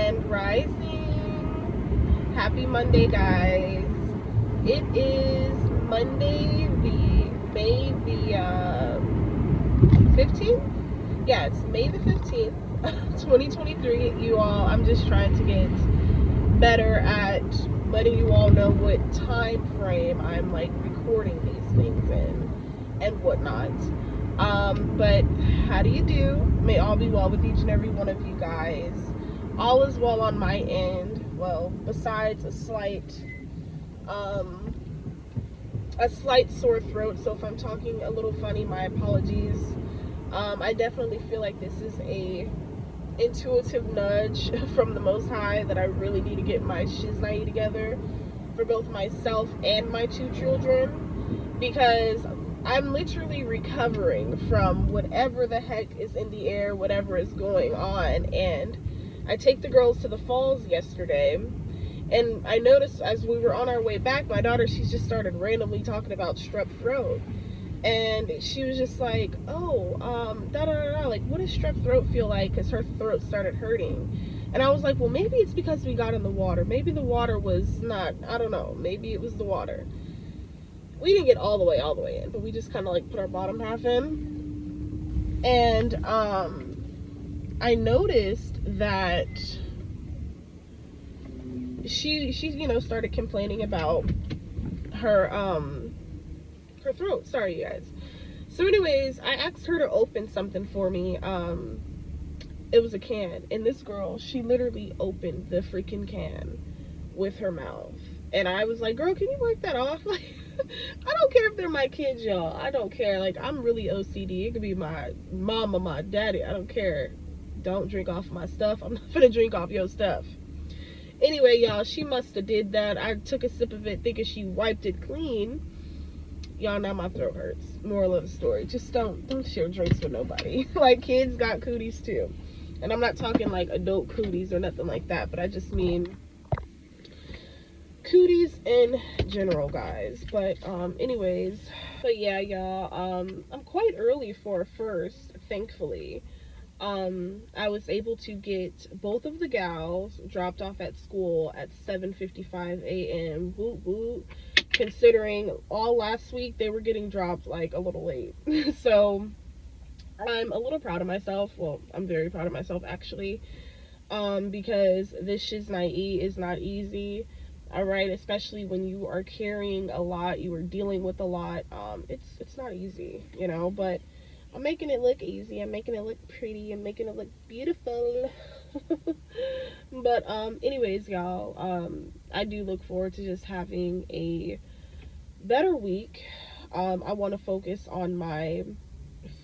and rising. Happy Monday, guys. It is Monday, May the 15th. Yeah, it's May the 15th, 2023. You all, I'm just trying to get better at letting you all know what time frame I'm like recording these things in and whatnot. But how do you do? May all be well with each and every one of you guys. All is well on my end. Well, besides a slight sore throat. So if I'm talking a little funny, my apologies. I definitely feel like this is a intuitive nudge from the Most High that I really need to get my shiznai together for both myself and my two children, because I'm literally recovering from whatever the heck is in the air, whatever is going on. And I take the girls to the falls yesterday, and I noticed as we were on our way back, my daughter, she just started randomly talking about strep throat. And she was just like, oh, like, what does strep throat feel like? Because her throat started hurting. And I was like, well, maybe it's because we got in the water. Maybe the water was not, I don't know. Maybe it was the water. We didn't get all the way in, but we just kind of like put our bottom half in. And I noticed that she started complaining about her her throat. Sorry, you guys. So anyways, I asked her to open something for me. It was a can, and this girl, she literally opened the freaking can with her mouth. And I was like, girl, can you wipe that off? Like, I don't care if they're my kids, y'all. I don't care. Like, I'm really OCD. It could be my mama, my daddy. I don't care. Don't drink off my stuff. I'm not gonna drink off your stuff. Anyway, y'all, she must have did that. I took a sip of it thinking she wiped it clean. Y'all, now my throat hurts. Moral of the story, just don't share drinks with nobody. Like, kids got cooties too. And I'm not talking like adult cooties or nothing like that, but I just mean cooties in general, guys. But anyways, but yeah, y'all, I'm quite early for a first, thankfully. I was able to get both of the gals dropped off at school at 7:55 a.m. Woot woot. Considering all last week they were getting dropped like a little late. So I'm a little proud of myself. Well, I'm very proud of myself actually. Because this shiznai is not easy. Alright, especially when you are carrying a lot, you are dealing with a lot. It's not easy, but I'm making it look easy. I'm making it look pretty. I'm making it look beautiful. But anyways, y'all, I do look forward to just having a better week. I want to focus on my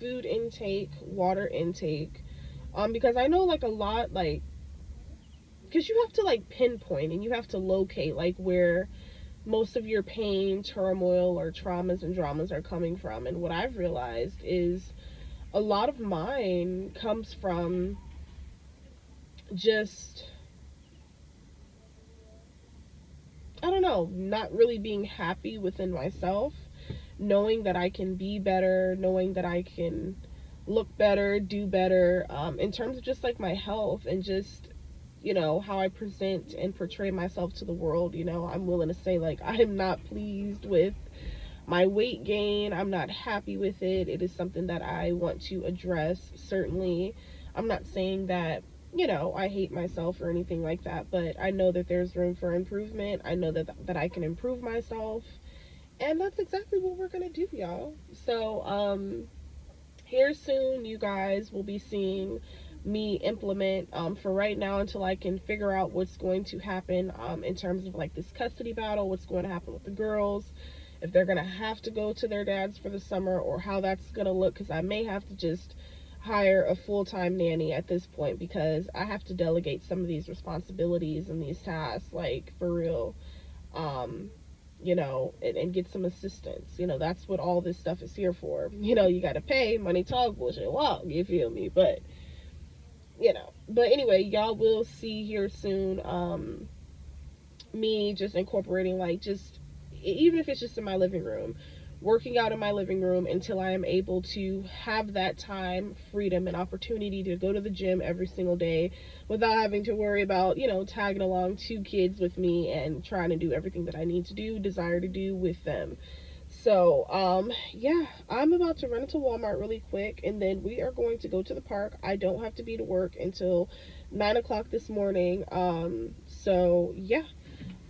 food intake, water intake, because I know like a lot, like, because you have to like pinpoint and you have to locate like where most of your pain, turmoil, or traumas and dramas are coming from. And what I've realized is a lot of mine comes from just, I don't know, not really being happy within myself, knowing that I can be better, knowing that I can look better, do better, in terms of just like my health and just, how I present and portray myself to the world. I'm willing to say, like, I'm not pleased with my weight gain. I'm not happy with it. It is something that I want to address, certainly. I'm not saying that, I hate myself or anything like that, but I know that there's room for improvement. I know that I can improve myself. And that's exactly what we're going to do, y'all. So, here soon, you guys will be seeing me implement, for right now, until I can figure out what's going to happen in terms of like this custody battle, what's going to happen with the girls, if they're going to have to go to their dads for the summer, or how that's going to look, because I may have to just hire a full-time nanny at this point, because I have to delegate some of these responsibilities and these tasks, like, for real. And get some assistance. That's what all this stuff is here for. You gotta pay, money talk, bullshit walk, you feel me? But anyway, y'all will see here soon, me just incorporating, like, just, even if it's just in my living room, working out in my living room until I am able to have that time, freedom, and opportunity to go to the gym every single day without having to worry about, tagging along 2 kids with me and trying to do everything that I need to do, desire to do with them. So, yeah, I'm about to run into Walmart really quick, and then we are going to go to the park. I don't have to be to work until 9 o'clock this morning. So yeah,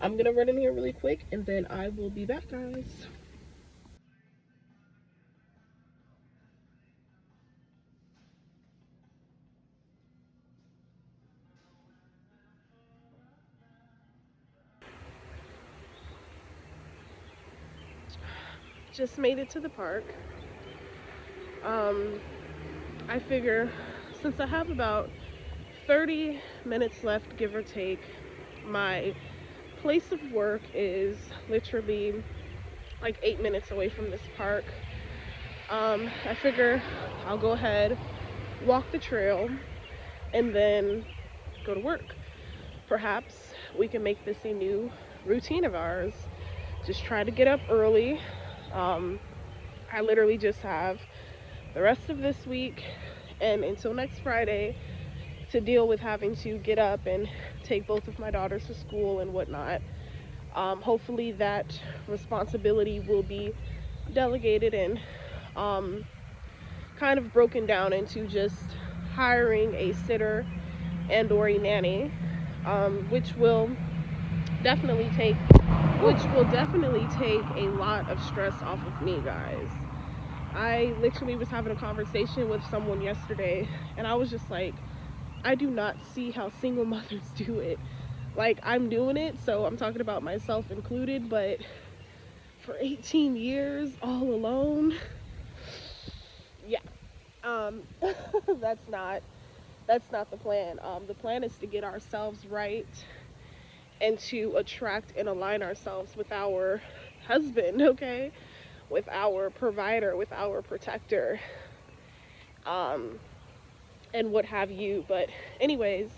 I'm gonna run in here really quick, and then I will be back, guys. Just made it to the park. Um, I figure since I have about 30 minutes left, give or take, my place of work is literally like 8 minutes away from this park. I figure I'll go ahead, walk the trail, and then go to work. Perhaps we can make this a new routine of ours. Just try to get up early. Um, I literally just have the rest of this week and until next Friday to deal with having to get up and take both of my daughters to school and whatnot. Hopefully, that responsibility will be delegated and um, kind of broken down into just hiring a sitter and or a nanny, which will definitely take a lot of stress off of me, guys. I literally was having a conversation with someone yesterday, and I was just like, I do not see how single mothers do it. Like, I'm doing it, so I'm talking about myself included, but for 18 years all alone, yeah. Um, that's not the plan. The plan is to get ourselves right and to attract and align ourselves with our husband, okay? With our provider, with our protector, um, and what have you. But, anyways,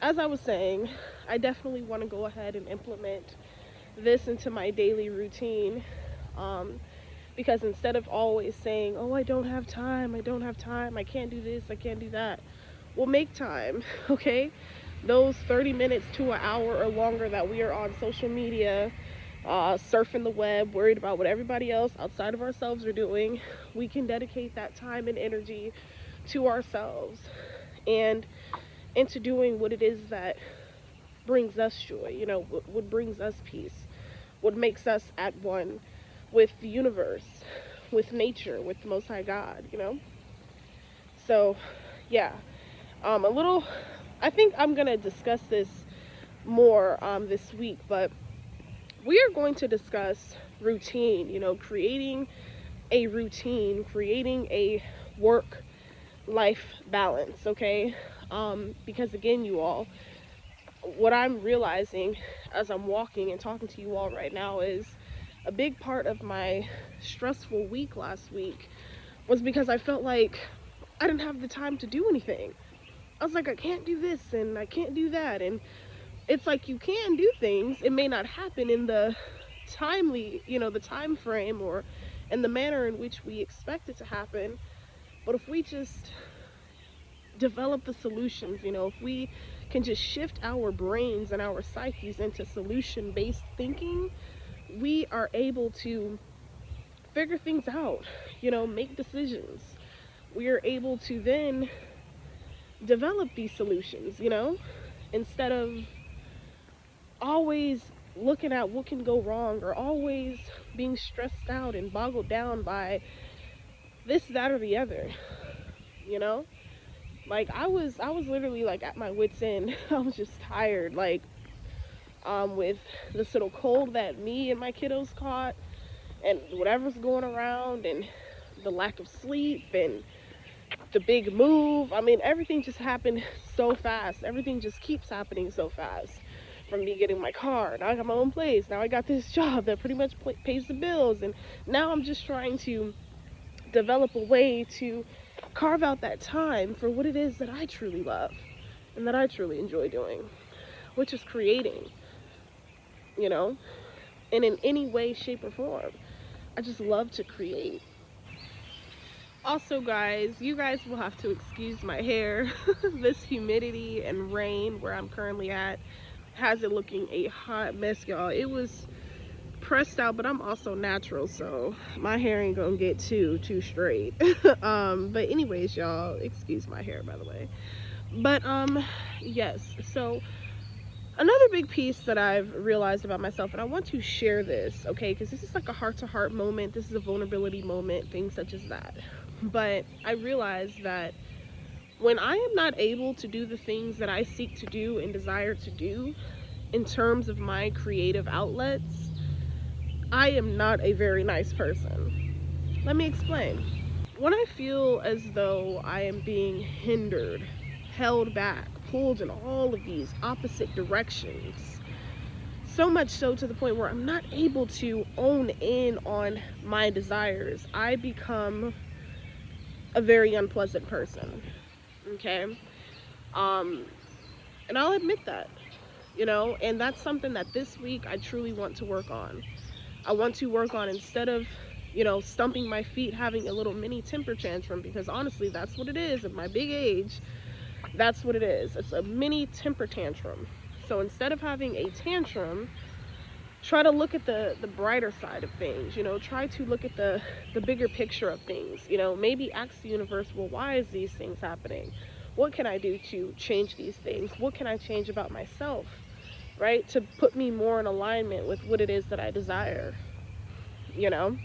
as I was saying, I definitely want to go ahead and implement this into my daily routine. Um, because instead of always saying, oh, I don't have time, I can't do this, I can't do that, well, make time, okay? Those 30 minutes to an hour or longer that we are on social media, surfing the web, worried about what everybody else outside of ourselves are doing, we can dedicate that time and energy to ourselves and into doing what it is that brings us joy, what brings us peace, what makes us at one with the universe, with nature, with the Most High God. So, yeah, a little, I think I'm going to discuss this more this week, but we are going to discuss routine, creating a routine, creating a work life balance, okay? Because again, you all, what I'm realizing as I'm walking and talking to you all right now is a big part of my stressful week last week was because I felt like I didn't have the time to do anything. I was like, I can't do this and I can't do that. And it's like you can do things. It may not happen in the the time frame or in the manner in which we expect it to happen. But if we just develop the solutions, if we can just shift our brains and our psyches into solution based thinking, we are able to figure things out, make decisions. We are able to then develop these solutions, instead of always looking at what can go wrong or always being stressed out and boggled down by this, that, or the other, you know? Like I was literally like at my wit's end. I was just tired, like with this little cold that me and my kiddos caught and whatever's going around and the lack of sleep and the big move. I mean, everything just happened so fast. Everything just keeps happening so fast. From me getting my car, now I got my own place, now I got this job that pretty much pays the bills, and now I'm just trying to develop a way to carve out that time for what it is that I truly love and that I truly enjoy doing, which is creating, you know, and in any way, shape, or form. I just love to create. Also, guys, you guys will have to excuse my hair. This humidity and rain where I'm currently at has it looking a hot mess, y'all. It was pressed out, but I'm also natural, so my hair ain't gonna get too straight. But anyways, y'all, excuse my hair, by the way. But yes, so another big piece that I've realized about myself, and I want to share this, okay, because this is like a heart-to-heart moment, this is a vulnerability moment, things such as that. But I realized that when I am not able to do the things that I seek to do and desire to do in terms of my creative outlets, I am not a very nice person. Let me explain. When I feel as though I am being hindered, held back, pulled in all of these opposite directions, so much so to the point where I'm not able to own in on my desires, I become a very unpleasant person. Okay? Um, and I'll admit that, and that's something that this week I truly want to work on. I want to work on, instead of, stumping my feet, having a little mini temper tantrum, because honestly, that's what it is at my big age. That's what it is. It's a mini temper tantrum. So instead of having a tantrum, try to look at the brighter side of things, try to look at the bigger picture of things, maybe ask the universe, well, why is these things happening? What can I do to change these things? What can I change about myself, right, to put me more in alignment with what it is that I desire, you know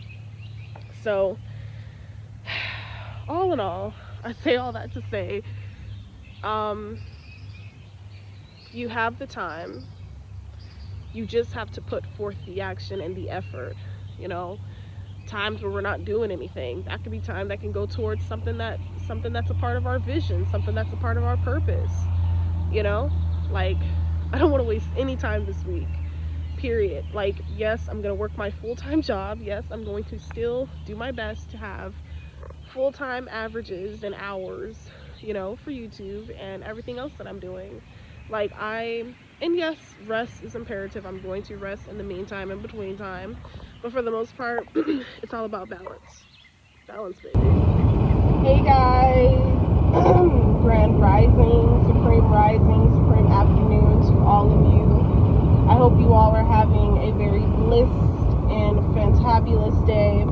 so all in all, I say all that to say, um you have the time. You just have to put forth the action and the effort. you know Times where we're not doing anything, that could be time that can go towards something that's a part of our vision, something that's a part of our purpose. you know like, I don't want to waste any time this week, period. Like, yes, I'm going to work my full-time job. Yes, I'm going to still do my best to have full-time averages and hours, for YouTube and everything else that I'm doing. Like, and yes, rest is imperative. I'm going to rest in the meantime, in between time. But for the most part, it's all about balance. Balance, baby. Hey guys, grand rising, supreme afternoon to all of you. I hope you all are having a very blissed and fantabulous day.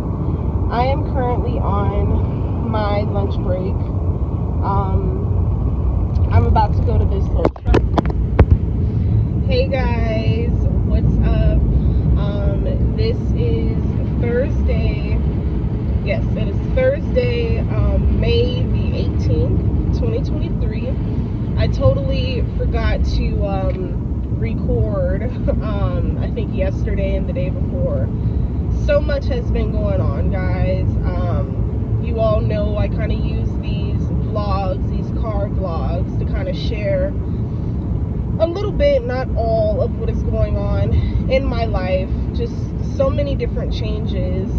I am currently on my lunch break. I'm about to go to this little truck. Hey guys, what's up? This is Thursday. Yes, it is Thursday, May the 18th, 2023. I totally forgot to record, I think yesterday and the day before. So much has been going on, guys. You all know I kind of use these vlogs, these car vlogs, to kind of share a little bit, not all, of what is going on in my life. Just so many different changes.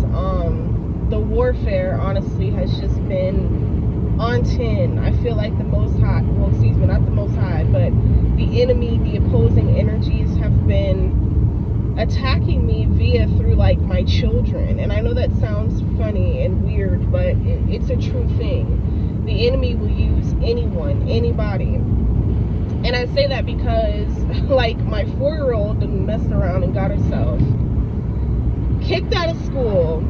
The warfare, honestly, has just been on 10. I feel like the Most High, well, excuse me, not the Most High, but the enemy, the opposing energies have been attacking me through like my children. And I know that sounds funny and weird, but it's a true thing. The enemy will use anyone, anybody. And I say that because, like, my 4-year-old done messed around and got herself kicked out of school.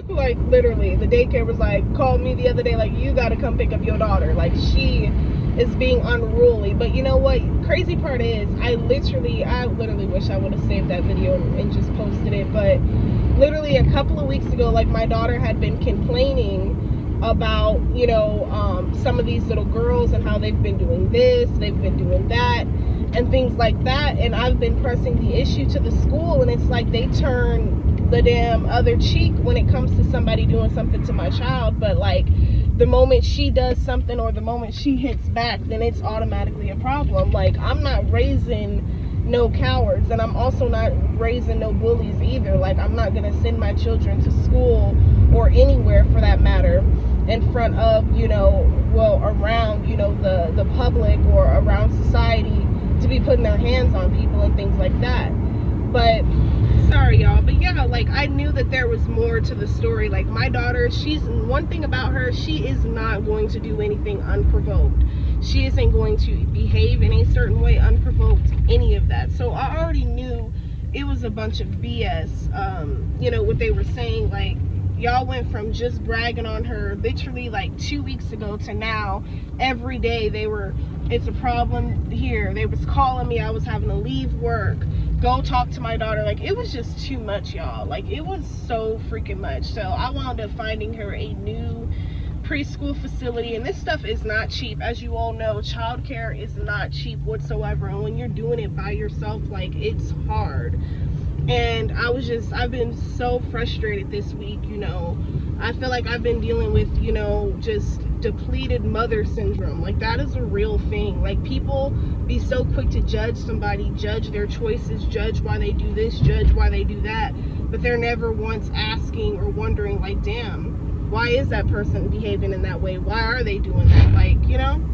Like, literally, the daycare was like, called me the other day, like, you gotta come pick up your daughter. Like, she is being unruly. But you know what? Crazy part is, I literally wish I would have saved that video and just posted it. But literally a couple of weeks ago, like, my daughter had been complaining about, some of these little girls and how they've been doing this, they've been doing that, and things like that. And I've been pressing the issue to the school, and it's like they turn the damn other cheek when it comes to somebody doing something to my child. But like, the moment she does something or the moment she hits back, then it's automatically a problem. Like, I'm not raising no cowards, and I'm also not raising no bullies either. Like, I'm not gonna send my children to school or anywhere for that matter in front of, around, the public or around society, to be putting their hands on people and things like that. But sorry y'all, but yeah, like I knew that there was more to the story. Like my daughter, she's one thing about her, she is not going to do anything unprovoked. She isn't going to behave in a certain way unprovoked, any of that. So I already knew it was a bunch of BS. You know what they were saying, like y'all went from just bragging on her literally like 2 weeks ago to now every day they were, it's a problem here, they was calling me, I was having to leave work, go talk to my daughter. Like it was just too much, y'all. Like it was so freaking much. So I wound up finding her a new preschool facility, and this stuff is not cheap. As you all know, childcare is not cheap whatsoever, and when you're doing it by yourself, like it's hard. And I've been so frustrated this week, you know. I feel like I've been dealing with, you know, just depleted mother syndrome. Like that is a real thing. Like people be so quick to judge somebody, judge their choices, judge why they do this, judge why they do that, but they're never once asking or wondering, like, damn, why is that person behaving in that way? Why are they doing that? Like, you know?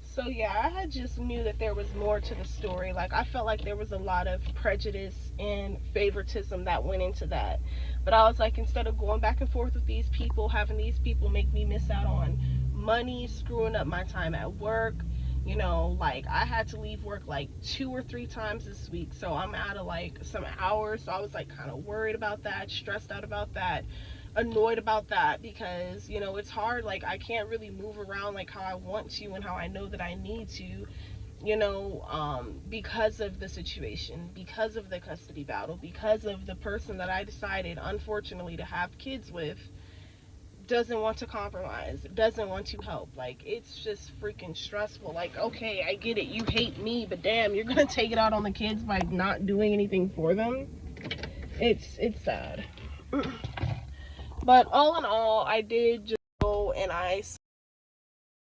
So yeah, I just knew that there was more to the story. Like I felt like there was a lot of prejudice and favoritism that went into that. But I was like, instead of going back and forth with these people, having these people make me miss out on money, screwing up my time at work, you know, like I had to leave work like 2 or 3 times this week. So I'm out of like some hours. So I was like kind of worried about that, stressed out about that, annoyed about that, because you know it's hard. Like I can't really move around like how I want to and how I know that I need to, you know, because of the situation, because of the custody battle, because of the person that I decided unfortunately to have kids with doesn't want to compromise, doesn't want to help. Like it's just freaking stressful. Like okay, I get it, you hate me, but damn, you're gonna take it out on the kids by not doing anything for them. It's sad. But all in all, I did just go and I